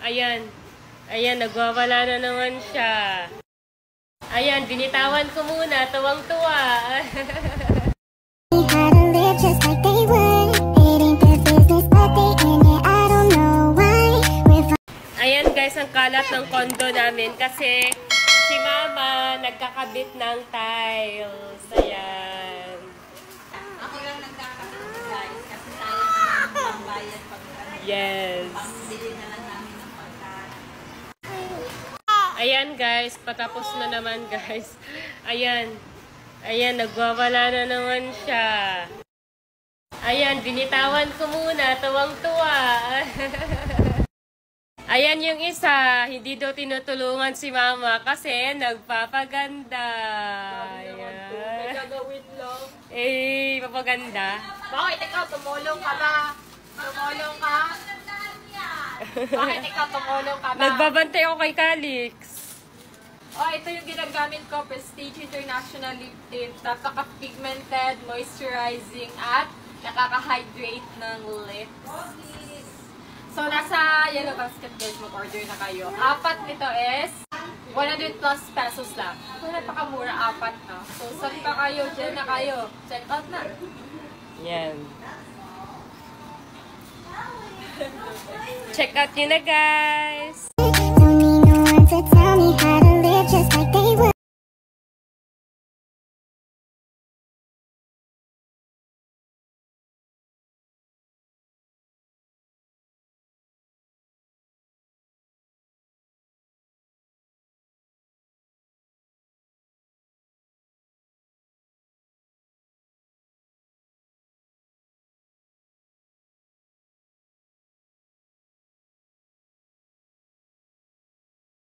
Ayan. Ayan, nagwawala na naman siya. Ayan, binitawan ko muna. Tuwang-tuwa. Ayan guys, ang kalat ng condo namin kasi si Mama nagkakabit ng tiles. Ayan. Ako lang nagkakabit guys kasi sayang ang pambayad pag yes. pambili na lang namin ng pagkain. Ayan guys, patapos na naman guys. Ayan. Ayan, nagwawala na naman siya. Ayan, binitawan ko muna. Tuwang-tuwa. Ayan yung isa. Hindi daw tinutulungan si Mama kasi nagpapaganda. Ayan. May gagawin lang. Eh, papaganda. Bakit ikaw tumulong ka ba? Tumulong ka? Bakit ikaw tumulong ka ba? Nagbabantay ako kay Calix. Oh, ito yung ginagamit ko, Prestige International Lip Tint. Napaka-pigmented, moisturizing, at nakaka-hydrate ng lips. So, nasa Yellow Basket guys, mag-order na kayo. Apat nito is 100 plus pesos lang. So, napakamura, apat na. So, saan pa kayo? Diyan na kayo. Check out na. Yan. Check out nyo na guys.